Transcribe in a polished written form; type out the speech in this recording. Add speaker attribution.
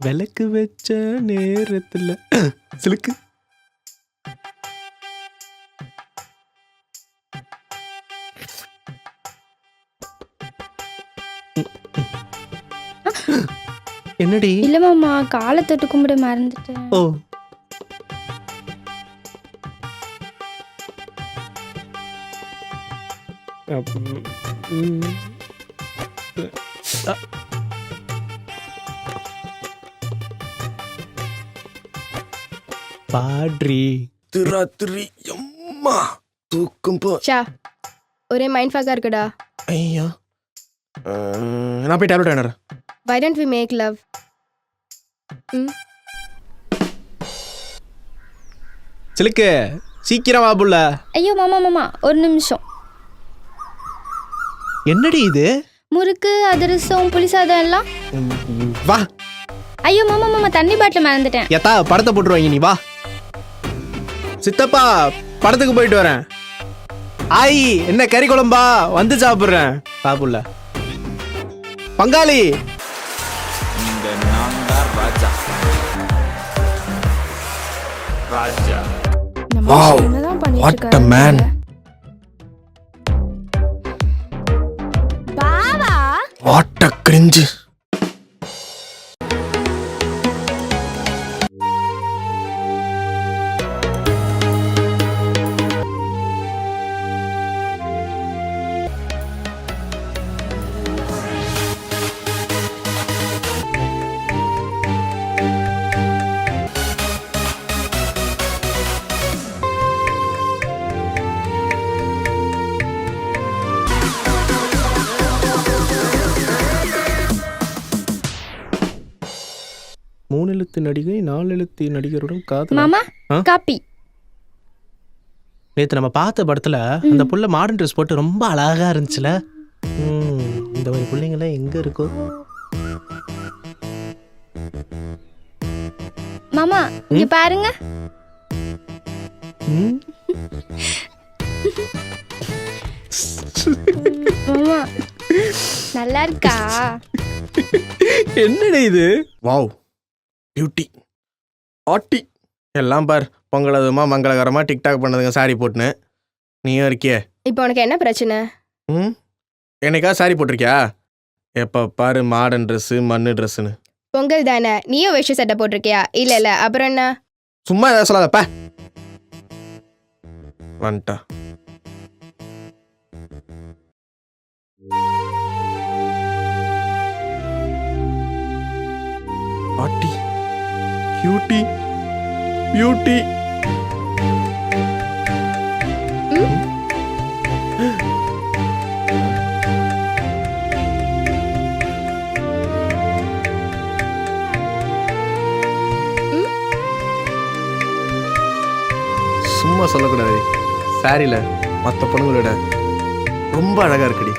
Speaker 1: விளக்கு வச்ச நேரத்துல சிலுக்கு. என்னடி?
Speaker 2: இல்ல மாமா, காலை தொட்டு கும்பிட மறந்துட்டேன்.
Speaker 1: ஓ, பாட்ரி.
Speaker 3: ராத்திரி அம்மா தூக்கம் போ.
Speaker 4: ஷா, ஒரே மைண்ட் ஃபாகா இருக்குடா.
Speaker 3: ஐயா, நான் போய் tablet வேணறேன்.
Speaker 4: Why don't we make love?
Speaker 1: சிலுக்கு சீக்கிரம் வா புள்ள.
Speaker 2: ஐயோ மாமா மாமா, ஒரு நிமிஷம்.
Speaker 1: என்னடி இது?
Speaker 2: முறுக்கு, அதிரசம், புளிசாதம் எல்லாம்.
Speaker 1: வா.
Speaker 2: ஐயோ மாமா மாமா, தண்ணி பாட்டில் மறந்துட்டேன்.
Speaker 1: ஏத்தா படத்தை போட்டுருவாங்க, நீ வா. சித்தப்பா படத்துக்கு போயிட்டு வரேன். ஆயி என்ன கறி குழம்பா? வந்து சாப்பிடுறேன். சாப்பிடல பங்காளி.
Speaker 3: Wow, what a man.
Speaker 2: Bava,
Speaker 3: What a cringe.
Speaker 1: மூணு எழுத்து நடிகை 4 எழுத்து நடிகருடன் காதல்.
Speaker 2: மாமா காப்பி.
Speaker 1: நேத்து நம்ம பார்த்த படத்துல அந்த புள்ள மாடர்ன் ட்ரெஸ் போட்டு ரொம்ப அழகா இருந்துச்சுல. இந்த மாதிரி பிள்ளைங்களாம் எங்க இருக்கோ?
Speaker 2: மாமா இங்க பாருங்க. மாமா நல்லா இருக்கா?
Speaker 1: என்னடா இது?
Speaker 3: வாவ், பியூட்டி, ஆட்டி எல்லாம் பார். பொங்கலதுமா மங்களகரமாக டிக்டாக் பண்ணதுங்க சாரி போட்டுன்னு. நீயும் இருக்கியே.
Speaker 4: இப்போ உனக்கு என்ன பிரச்சனை?
Speaker 3: என்னைக்கா சாரி போட்டிருக்கியா? எப்போ பாரு மாடர்ன் ட்ரெஸ்ஸு மண்ணு ட்ரெஸ்ஸுன்னு.
Speaker 4: பொங்கல் தானே, நீயும் வேஷ்டி சட்டை போட்டிருக்கியா? இல்ல இல்ல, அப்புறம் என்ன?
Speaker 3: சும்மா ஏதாவது சொல்லாதப்பா. வந்துட்டா. ஆட்டி, கியூட்டி, பியூட்டி. சும்மா சொல்லக்கூடாது. சாரியில் மற்ற பொண்ணுங்களோட ரொம்ப அழகா இருக்குடி.